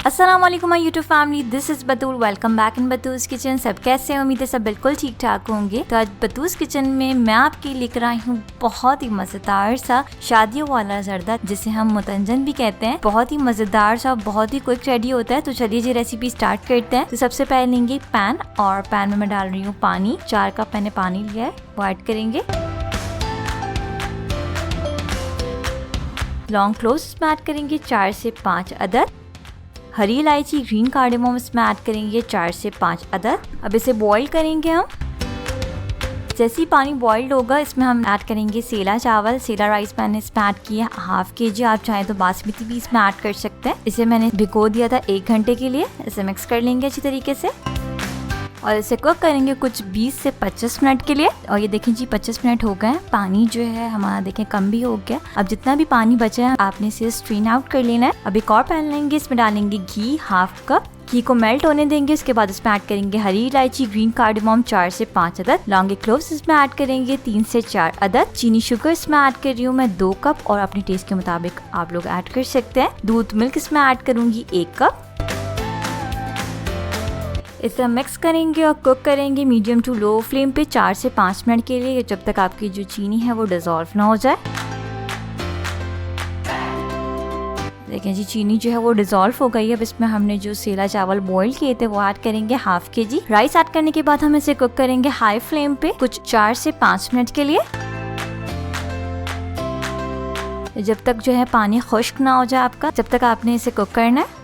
अस्सलाम वालेकुम my YouTube family, this is Batool. Welcome back in बतूस किचन। सब कैसे हैं? उम्मीद है सब बिल्कुल ठीक ठाक होंगे। तो आज बतूस किचन में मैं आपके लेकर आई हूँ बहुत ही मज़ेदार सा शादियों वाला जर्दा, जिसे हम मुतंजन भी कहते हैं। बहुत ही मज़ेदार सा, बहुत ही क्विक रेडी होता है। तो चलिए जी रेसिपी स्टार्ट करते हैं। तो सबसे पहले लेंगे पैन, और पैन में मैं डाल रही हूँ पानी। 4 कप मैंने पानी लिया है, वो ऐड करेंगे। लॉन्ग क्लोव इसमें ऐड करेंगे 4 से 5 अदद। हरी इलायची, ग्रीन कार्डेमम इसमें ऐड करेंगे 4 से 5 अदद। अब इसे बॉईल करेंगे हम। जैसे ही पानी बॉइल्ड होगा, इसमें हम ऐड करेंगे सेला चावल। सेला राइस मैंने इसमें ऐड किया 1/2 kg। आप चाहें तो बासमती भी इसमें ऐड कर सकते हैं। इसे मैंने भिगो दिया था 1 घंटे के लिए। इसे मिक्स कर लेंगे अच्छी तरीके से और इसे कुक करेंगे कुछ 20 से 25 मिनट के लिए। और ये देखें जी 25 मिनट हो गए। पानी जो है हमारा देखें कम भी हो गया। अब जितना भी पानी बचा है आपने इसे स्ट्रेन आउट कर लेना है। अब एक और पैन लेंगे, इसमें डालेंगे घी 1/2 कप। घी को मेल्ट होने देंगे। उसके बाद इसमें ऐड करेंगे हरी इलायची, ग्रीन कार्डेमम 4 से 5 अदद। लॉन्ग क्लोव्स इसमें ऐड करेंगे 3 से 4 अदद। चीनी शुगर इसमें ऐड कर रही हूँ मैं 2 कप, और अपने टेस्ट के मुताबिक आप लोग ऐड कर सकते हैं। दूध मिल्क इसमें ऐड करूंगी 1 कप। इसे मिक्स करेंगे और कुक करेंगे मीडियम टू लो फ्लेम पे 4 से 5 मिनट के लिए, जब तक आपकी जो चीनी है वो डिसॉल्व ना हो जाए। देखें जी चीनी जो है वो डिसॉल्व हो गई है। अब इसमें हमने जो सेला चावल बॉईल किए थे वो ऐड करेंगे 1/2 kg। राइस ऐड करने के बाद हम इसे कुक करेंगे हाई फ्लेम पे कुछ 4 से 5 मिनट के लिए, जब तक जो है पानी खुश्क ना हो जाए आपका, जब तक आपने इसे कुक करना है।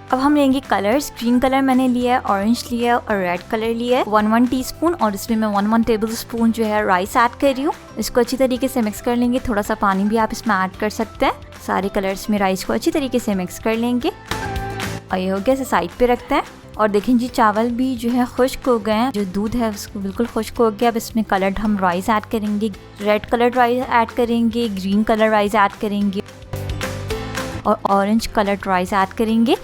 अब हम लेंगे कलर्स। ग्रीन कलर मैंने लिया है, ऑरेंज लिया है और रेड कलर लिया है 1 टीस्पून। और इसमें मैं 1 टेबल स्पून जो है राइस ऐड कर रही हूँ। इसको अच्छी तरीके से मिक्स कर लेंगे। थोड़ा सा पानी भी आप इसमें ऐड कर सकते हैं। सारे कलर्स में राइस को अच्छी तरीके से मिक्स कर लेंगे और ये हो गया। इसे साइड पे रखते हैं। और देखें जी चावल भी जो है खुश्क हो गए हैं। जो दूध है उसको बिल्कुल खुश्क हो गया। अब इसमें कलर्ड हम राइस ऐड करेंगे। रेड कलर्ड राइस ऐड करेंगे, ग्रीन कलर राइस ऐड करेंगे और ऑरेंज कलर्ड राइस ऐड करेंगे।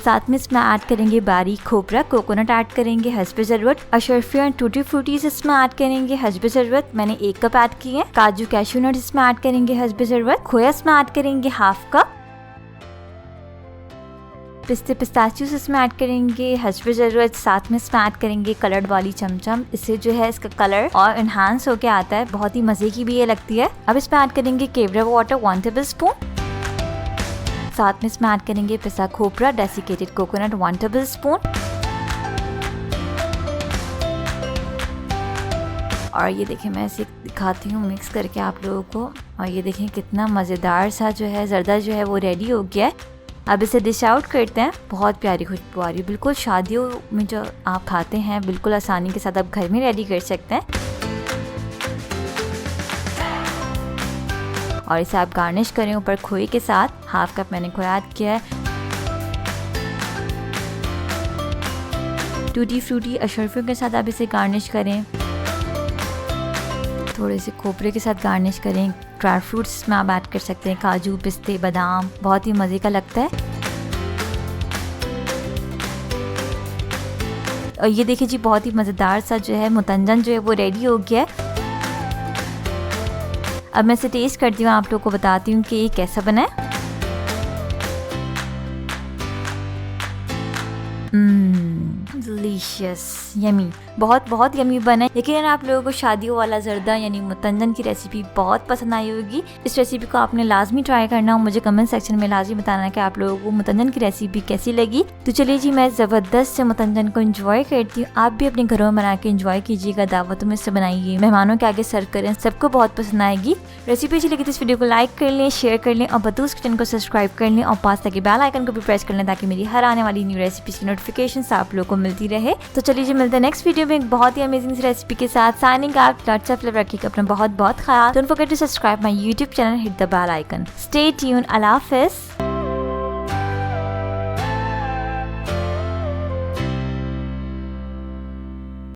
साथ में इसमें ऐड करेंगे बारीक खोपरा, कोकोनट ऐड करेंगे हस्बे ज़रूरत। अशरफिया एंड टूटी फ्रूटीज इसमें ऐड करेंगे हस्बे ज़रूरत। मैंने 1 कप ऐड किए हैं। काजू कैशू नट इसमें ऐड करेंगे हस्बे ज़रूरत। खोया इसमें ऐड करेंगे 1/2 कप। पिस्ते पिस्ताचियोस इसमें ऐड करेंगे हस्बे ज़रूरत। साथ में इसमें ऐड करेंगे कलर्ड वाली चमचम। इससे जो है इसका कलर और इन्हांस होके आता है, बहुत ही मजे की भी ये लगती है। अब इसमें ऐड करेंगे केवड़ा वाटर 1 टेबल स्पून। साथ में इसमें ऐड करेंगे पिसा खोपरा, डेसिकेटेड कोकोनट 1 टेबल स्पून। और ये देखें मैं इसे दिखाती हूँ मिक्स करके आप लोगों को। और ये देखें कितना मज़ेदार सा जो है जर्दा जो है वो रेडी हो गया है। अब इसे डिश आउट करते हैं। बहुत प्यारी खुशबू आ रही है। बिल्कुल शादियों में जो आप खाते हैं बिल्कुल आसानी के साथ आप घर में रेडी कर सकते हैं। और इसे आप गार्निश करें ऊपर खोए के साथ। 1/2 कप मैंने खोया ऐड किया है। टूटी फ्रूटी अशरफियों के साथ आप इसे गार्निश करें। थोड़े से खोपरे के साथ गार्निश करें। ड्राई फ्रूट्स इसमें आप ऐड कर सकते हैं, काजू, पिस्ते, बादाम। बहुत ही मज़े का लगता है। और ये देखिए जी बहुत ही मज़ेदार सा जो है मुतंजन जो है वो रेडी हो गया है। अब मैं इसे टेस्ट करती हूँ, आप लोगों को बताती हूँ कि ये कैसा बना है। डिलीशियस, यमी, बहुत यमी बना है। लेकिन आप लोगों को शादियों वाला जर्दा यानी मुतंजन की रेसिपी बहुत पसंद आई होगी। इस रेसिपी को आपने लाजमी ट्राई करना और मुझे कमेंट सेक्शन में लाजमी बताना कि आप लोगों को मुतंजन की रेसिपी कैसी लगी। तो चलिए जी मैं ज़बरदस्त से मुतंजन को एंजॉय करती हूँ। आप भी अपने घरों में बना के एंजॉय कीजिएगा, दावतों में से बनाइए, मेहमानों के आगे सर्व करें, सबको बहुत पसंद आएगी। रेसिपी अच्छी लगी तो इस वीडियो को लाइक कर लें, शेयर कर लें और बतूस किचन को सब्सक्राइब कर लें और पास तक बेल आइकन को भी प्रेस कर लें, ताकि मेरी हर आने वाली न्यू रेसिपी की नोटिफिकेशन आप लोगों को मिलती रहे। तो चलिए जी मिलते हैं नेक्स्ट वीडियो में एक बहुत ही अमेजिंग रेसिपी के साथ। Signing out. Lots of love. रखिएगा अपना बहुत बहुत ख्याल। Don't forget to subscribe my YouTube channel, hit the bell icon. Stay tune. अल्लाह हाफिज़।